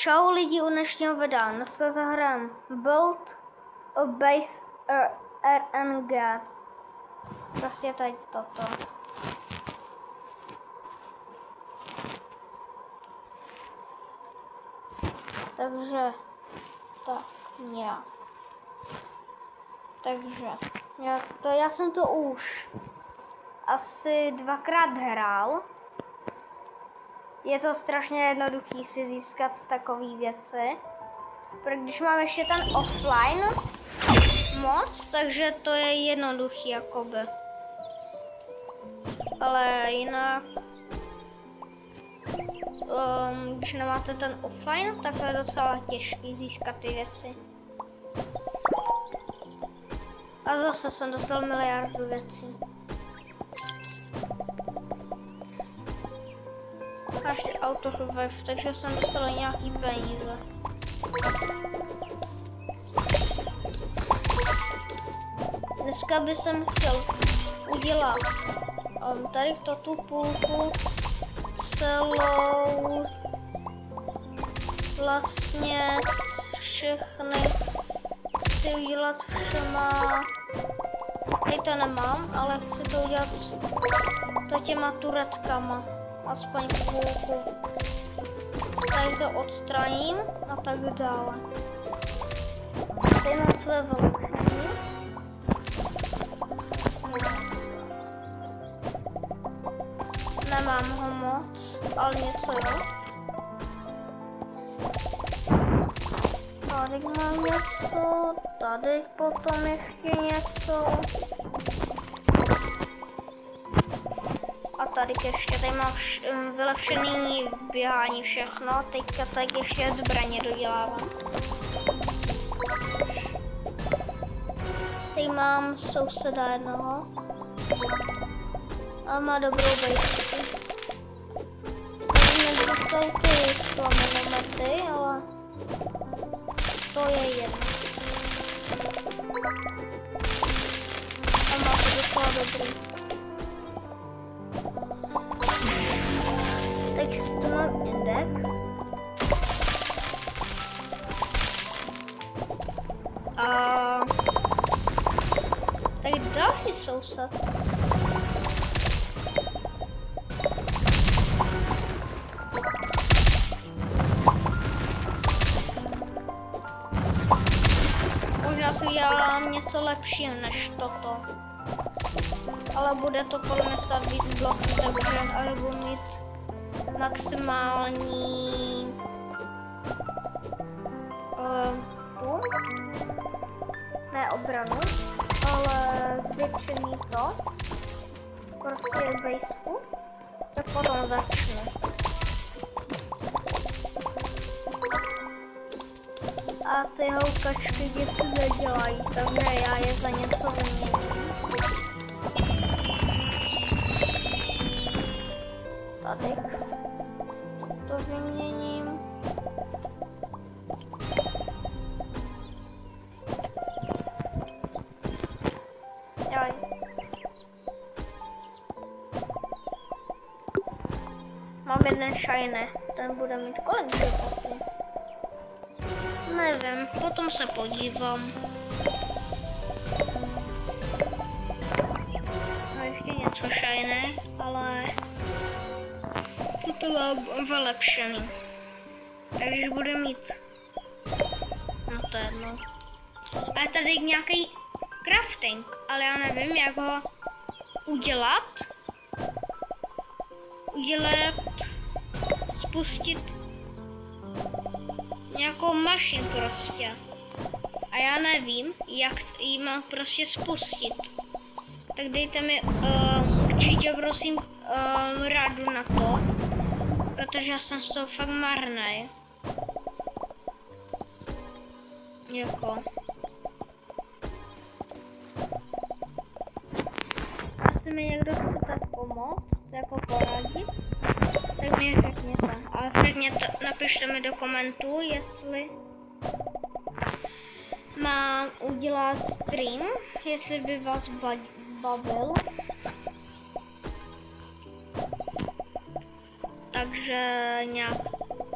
Čau lidi u dnešního videa. Dneska zahrám Build a Base RNG. Prostě tady toto. Takže tak nějak. Takže já jsem to už asi dvakrát hrál. Je to strašně jednoduchý si získat takové věci. Protože když mám ještě ten offline moc, takže to je jednoduchý jakoby. Ale jinak, když nemáte ten offline, tak to je docela těžké získat ty věci. A zase jsem dostal miliardu věcí. A ještě auto revive, takže jsem dostal nějaký peníze. Dneska bych jsem chtěl udělat tady tu půlku celou, vlastně všechny chci udělat všema. Tady to nemám, ale chci to udělat to těma turetkama. Aspoň půlku. Tady to odstraním a tak dále. Tady na své vylepšení. Nemám ho moc, ale něco jo. Tady mám něco, tady potom ještě něco. A tady ještě mám vylepšený běhání všechno, teďka tak ještě zbraně dodělávám. Tady mám souseda jednoho. A má dobrou bejsku. Nevím, dostal ty plamenomety, ale to je jedno. A má to docela dobrý. Takže tu mám index. A tady další soused. Možná si udělám něco lepšího než toto. Ale bude to podle mě stát víc bloků, takže až budu mít maximální ne obranu, ale zvětšení to, prostě bejsku, tak potom začnu. A ty houkačky něco nedělají, takže já je za něco vyměním. Tady to vyměním. Jaj. Mám jeden shiny, ten bude mít kolik životů? Nevím, potom se podívám. No ještě něco shiny, ale to mám vylepšený. Tak když budu mít, no to je jedno. A je tady nějaký crafting, ale já nevím, jak ho udělat. Spustit nějakou mašinu prostě. A já nevím, jak ji mám prostě spustit. Tak dejte mi určitě prosím radu na to, protože já jsem z toho fakt marnej. Jako. Jestli mi někdo chce tak pomoct, jako poradit, tak mi řekněte. Ale napište mi do komentů, jestli mám udělat stream, jestli by vás bavil. Takže nějak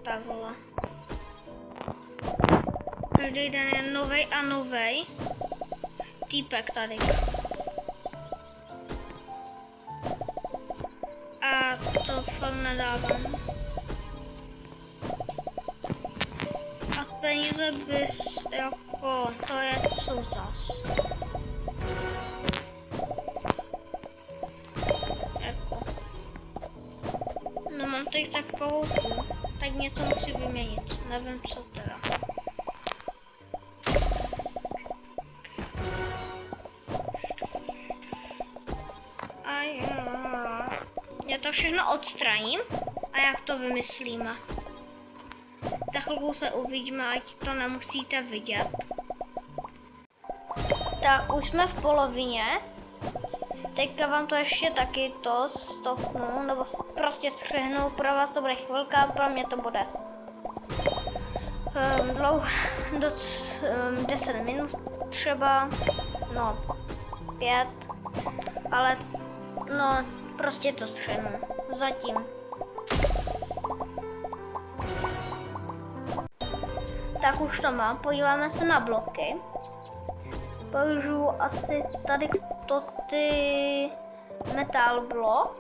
takhle. každý den je novej a novej týpek tady. A to fakt nedávám. A peníze bys jako, to je co zas. Jako. No mám teď takovou, tak něco musí vyměnit, nevím co teda. Já to všechno odstraním a jak to vymyslíme. Za chvilku se uvidíme, ať to nemusíte vidět. Tak už jsme v polovině. Teďka vám to ještě taky to stopnu, nebo prostě střihnu. Pro vás to bude chvilka, pro mě to bude 10 minut třeba, no 5, ale no prostě to střihnu zatím. Tak už to mám, podíváme se na bloky. Použiju asi tady ty metal blok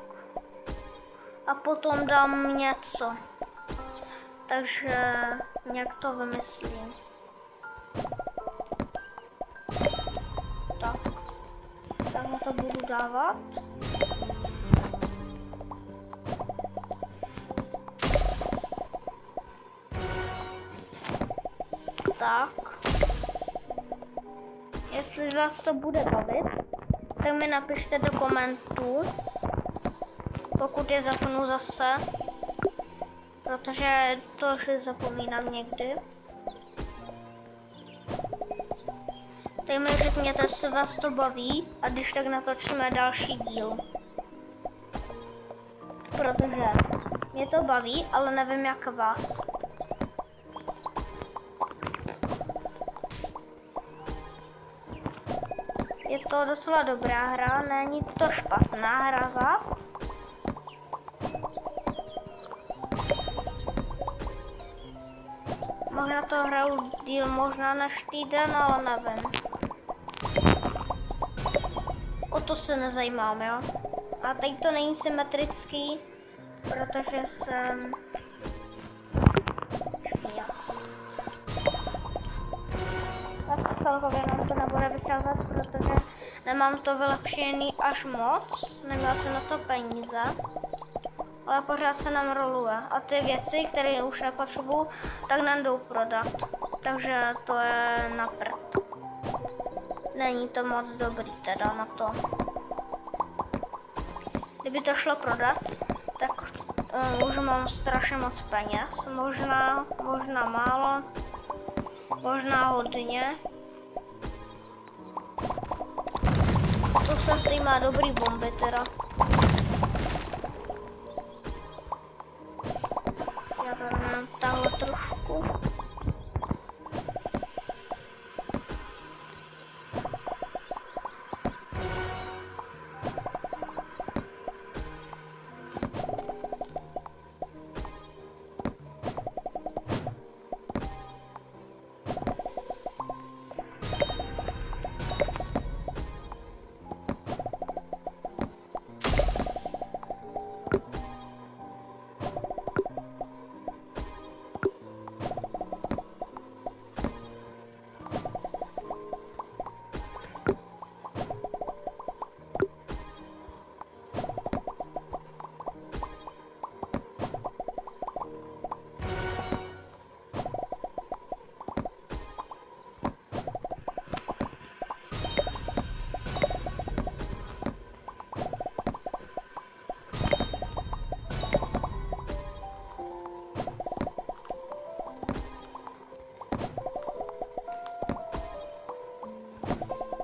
a potom dám něco. Takže nějak to vymyslím. Tak, takhle to budu dávat. Tak. Jestli vás to bude bavit, tak mi napište do komentů, pokud je zapnu zase, protože to už zapomínám někdy. Tak mi řekněte, jestli vás to baví a když tak natočíme další díl. Protože mě to baví, ale nevím jak vás. Je to docela dobrá hra, není to špatná hra zas. Možná to hraju díl možná než týden, ale nevím. O to se nezajímám, jo. A teď to není symetrický, protože jsem špíja. Tak celkově nám to nebude vycházet, protože nemám to vylepšený až moc, neměla jsem na to peníze, ale pořád se nám roluje. A ty věci, které už nepotřebuju, tak nám jdou prodat. Takže to je na prd. Není to moc dobrý teda na to. Kdyby to šlo prodat, tak už mám strašně moc peněz. Možná málo, možná hodně. To se tady má dobrý bomby teda. Já to mám tahle trošku.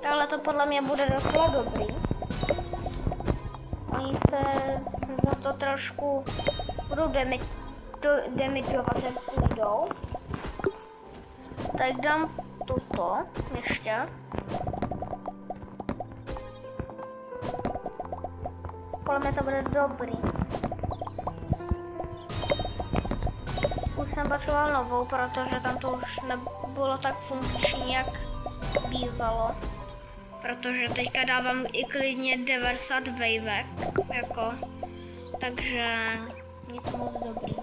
Takhle to podle mě bude docela dobrý. Oni se za to trošku budou damidovat, jak půjdou. Tak dám tuto ještě. Podle mě to bude dobrý. Už jsem potřeboval novou, protože tam to už nebylo tak funkční, jak bývalo. Protože teďka dávám i klidně 90 wavek, jako, takže nic moc dobrý.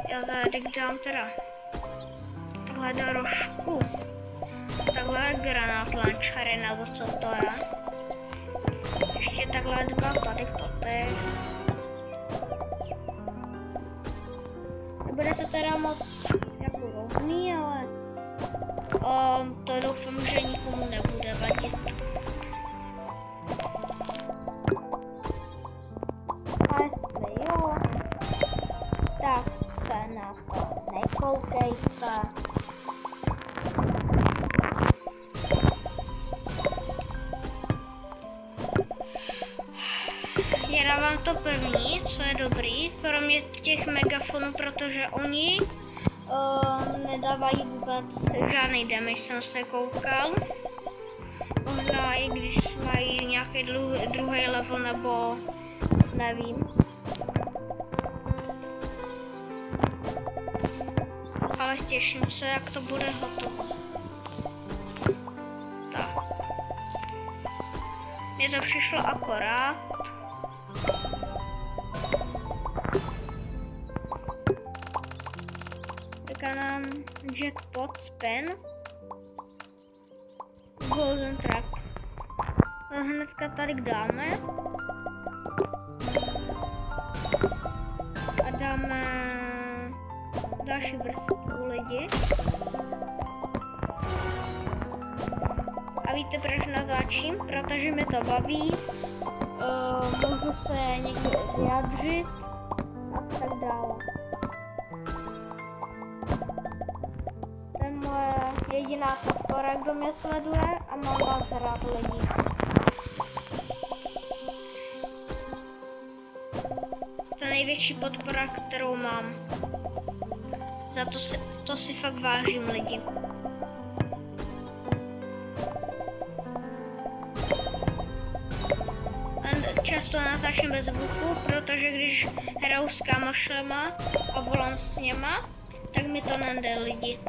Já tady dám teda takhle dorožku, takhle granát launchery, nebo co to je. Ještě takhle dva tady totež. Nebude to teda moc jako rovný, ale to doufám, že nikomu nebude vadit. A jestli jo, tak se na to nekoukejte. Já dávám to první, co je dobrý, kromě těch megafonů, protože oni nedávají vůbec žádný damage, jsem se koukal. Možná i když mají nějaký druhý level, nebo nevím. Ale těším se, jak to bude hotovo. Tak. Mně to přišlo akorát. Říká nám jackpot spin. Golden track. A hnedka tady dáme. A dáme další vrstvu lidi. A víte, proč natáčím? Protože mi to baví. Můžu se někde vyjádřit a tak dále. To je moje jediná podpora, kdo mě sleduje, a mám vás rád lidi. To je největší podpora, kterou mám. Za to si fakt vážím lidi. Často natáčím bez zvuku, protože když hraju s kámošema a volám s něma, tak mi to nejde lidi.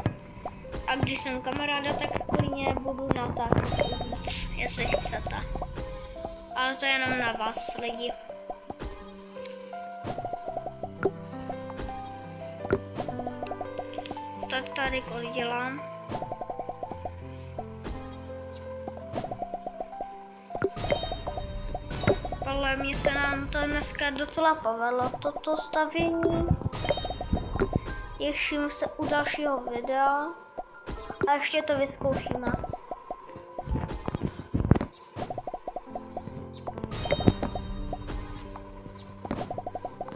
A když jsem kamaráda, tak klidně budu natáčet, jestli chcete. Ale to je jenom na vás lidi. Tak tady kolik dělám. Ale mně se nám to dneska docela povedlo, toto stavění. Těším se u dalšího videa a ještě to vyzkoušíme.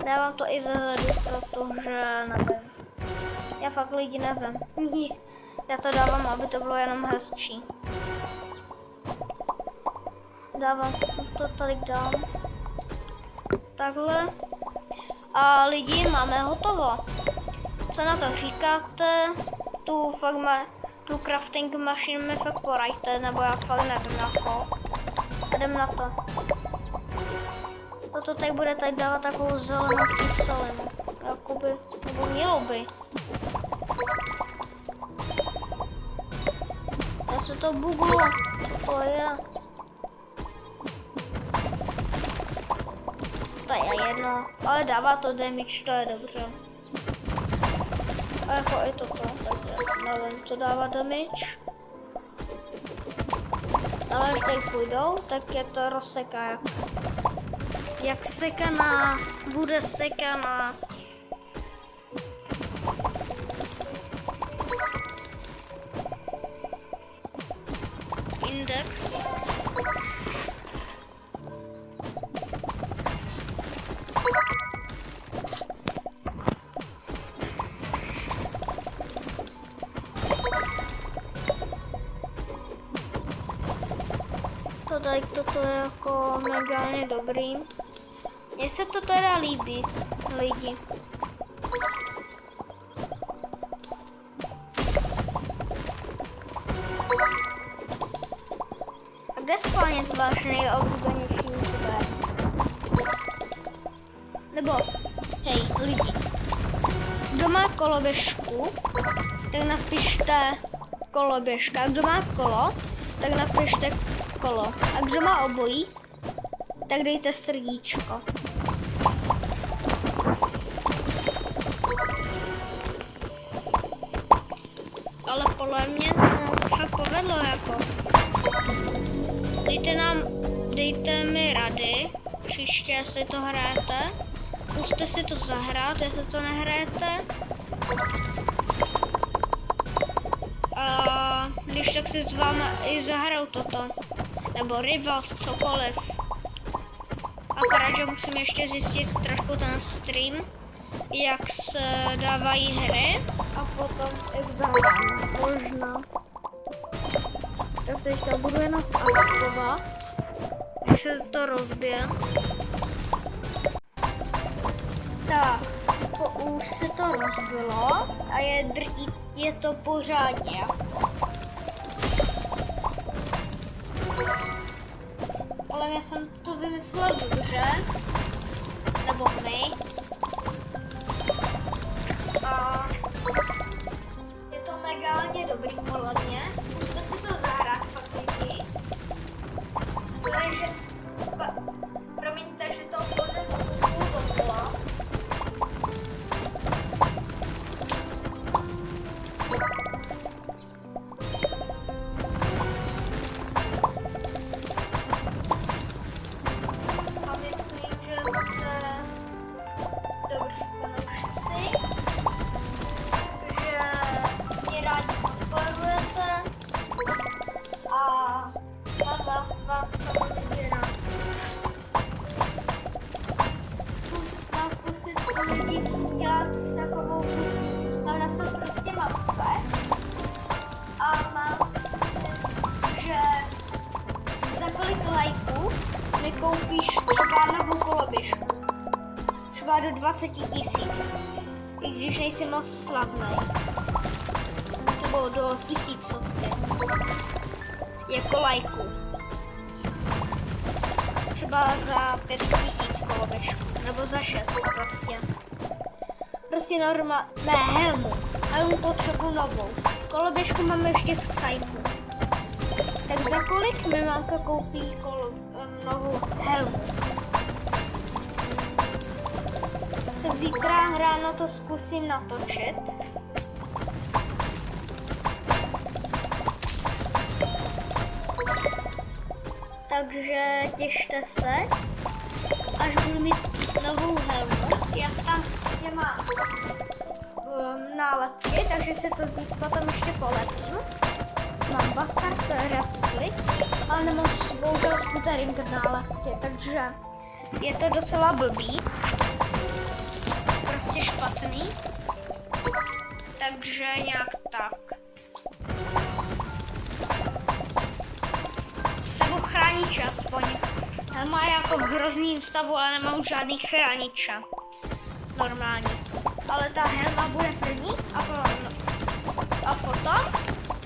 Dávám to i zezadu, protože nevím. Já fakt lidi nevím. Já to dávám, aby to bylo jenom hezčí. Dávám to tady dám. Takhle. A lidi, máme hotovo. Co na to říkáte? Tu crafting machine mi fakt porajte, nebo já fakt nevím na to. A jdem na to. Toto tady bude tady dávat takovou zelenou kyselinu. Jakoby, nebo mělo by. Já se to buglo. To je. To je jedno, ale dává to damage, to je dobře. A jako i toto, takže nevím, co dává damage. Ale když tady půjdou, tak je to rozseká jak sekaná, bude sekaná. Index. Toto je jako mega dobrý. Mně se to teda líbí, lidi. A kde schválně váš nejoblíbenější youtuber? Nebo, hej, lidi, koloběžku, tak napište koloběžka. A kdo má kolo, tak napište kolo. A kdo má obojí, tak dejte srdíčko. Ale podle mě to fakt povedlo jako. Dejte mi rady, příště jestli to hrajete. Zkuste si to zahrát, jestli to nehrajete. A když tak si s vámi i zahraju toto. Nebo Rivals, cokoliv. Akorát, že musím ještě zjistit trošku ten stream, jak se dávají hry a potom jak zahrám. Možná. Tak teďka budu jenom aktivovat, když se to rozbije. Tak, už se to rozbilo a je to pořádně. Ale já jsem to vymyslel dobře, nebo my. A je to megálně dobrý podle mě. Zkuste si to zahrát fakt lidi. Takže, promiňte, že to pořadu půl dokola. Koupíš třeba novou koloběžku. Třeba do 20 000. I když nejsi moc slavný. Nebo do 1000. Jako lajku. Třeba za 5000 koloběžku. Nebo za 6 prostě. Prostě normálně. Ne, helmu. Helmu potřebuji novou. Koloběžku máme ještě v cajku. Tak za kolik mi mámka koupí novou helmu? Tak zítra ráno to zkusím natočit. Takže těšte se, až budu mít novou helmu. Já tam mám nálepky, takže se to potom ještě polepím. Mám Bastard Replik, ale nemám bohužel Scootering nálepky, takže je to docela blbý. Prostě špatný. Takže nějak tak. Nebo chrániče aspoň. Ten má jako v hrozným stavu, ale nemám žádný chrániče. Normální. Ale ta helma bude první a potom,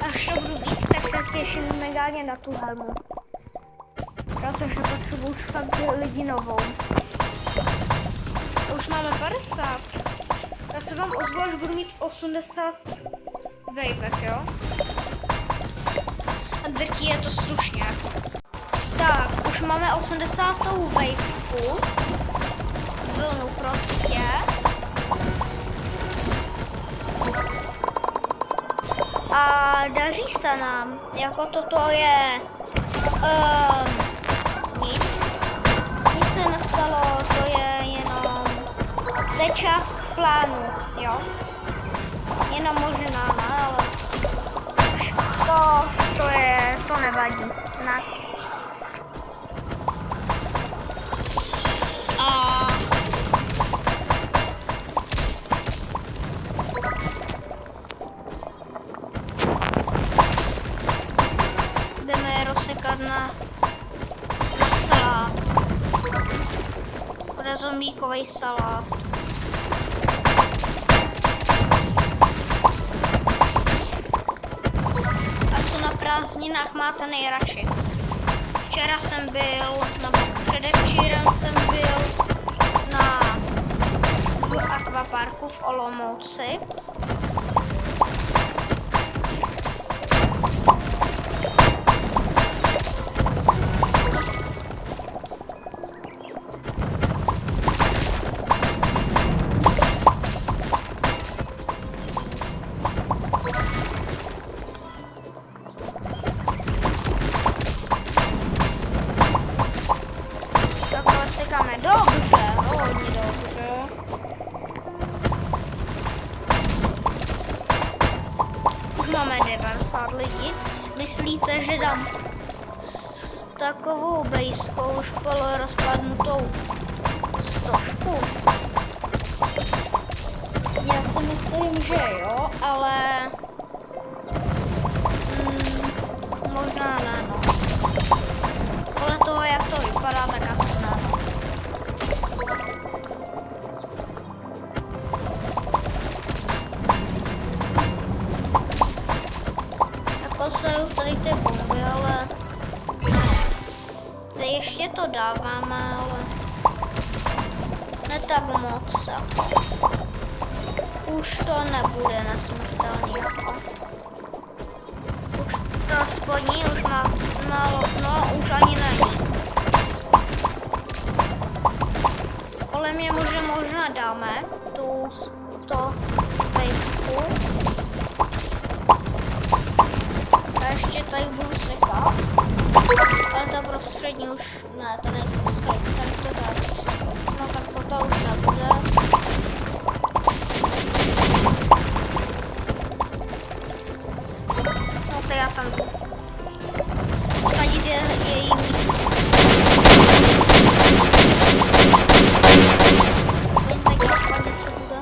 až to budu mít, tak se těším megálně na tu helmu. Protože potřebuji už fakt lidi novou. Už máme 50. Já se vám ozvu, až budu mít 80 vejvek, jo? A drtí je to slušně. Tak, už máme 80. vejvku. Vlnu prostě. A daří se nám, jako toto je nic se nestalo, to je jenom, to je část plánu, jo, jenom možná, ale to nevadí, ne. Na salát. Bude zombíkový salát. A co na prázdninách máte nejradši? Včera jsem byl, nebo předevčírem jsem byl na v akvaparku v Olomouci. Máme 90 lidí. Myslíte, že dám s takovou blízkou školu rozpadnutou 100? Já si myslím, že jo, ale možná ne, no. Podle toho, jak to vypadá, tak asi ne. Posledu tady ty bomby, ale ještě to dáváme, ale ne tak moc. Už to nebude nesmrtelný jako. Už to spodní už má málo, no už ani není. Kolem mě možná dáme tu 100 vejšku. Ještě tady budu sekat, ale ta prostřední už ne, to není prostřední, tady to tak. No tak to už nebude. No to já tam jdu. Tady je její místo. Teď spadne, co bude.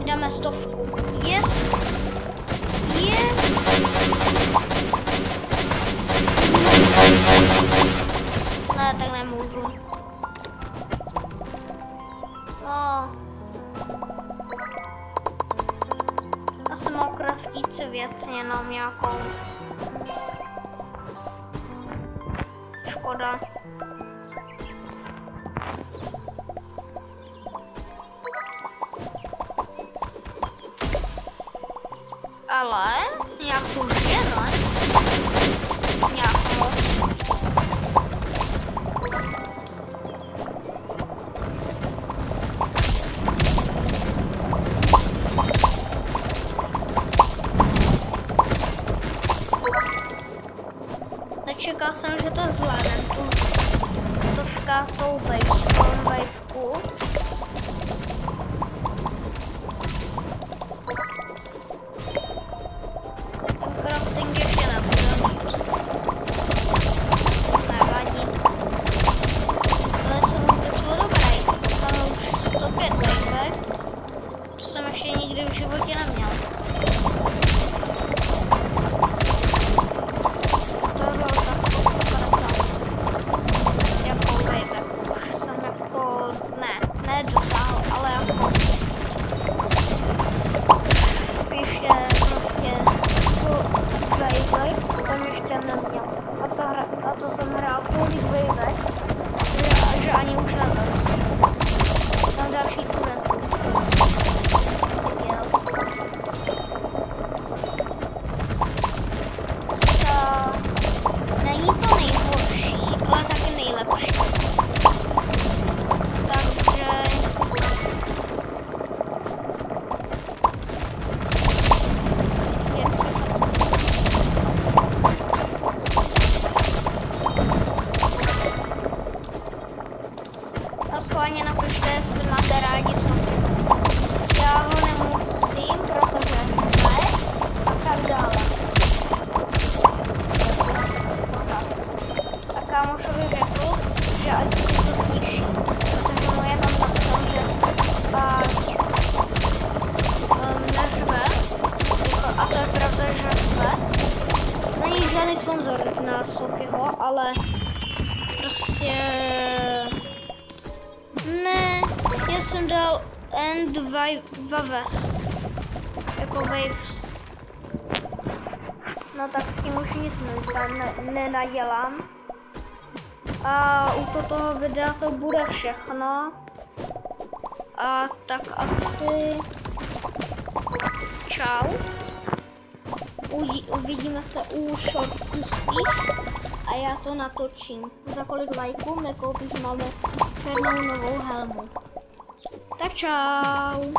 Dáme 100. Yes. Yes. Ne, tak nemůžu. No. Já jsem mohl craftit si věc jenom nějakou. Škoda. Ale nějakou ženu, nějakou. Nečekal jsem, že to zvládnem, tu 100 vejvku. Crafting ještě nebude. Nevadí. Ale jsem docela dobrý. Mám už 105 vejvek. To jsem ještě nikdy v životě neměl. A to jsem hrál kolik vejvek, že ani už nevím. Mám další tunetu. Není to nejhorší, ale taky nejlepší. Takže a schválně napište, jestli máte rádi soky. Já ho nemusím, protože ne, a tak dále. A kámošovi řekl, že ať si to sníží, protože mu jenom napsal, že neřve, a to je pravda, že řve. Není žádný sponzor na Sokyho, ale prostě ne, já jsem dal End Waves, jako Waves. No tak s tím už nic nenadělám. A u toho videa to bude všechno. A tak asi čau. Uvidíme se u shortů spíš a já to natočím. Za kolik lajků mi koupíš malou černou novou helmu. Tak čau.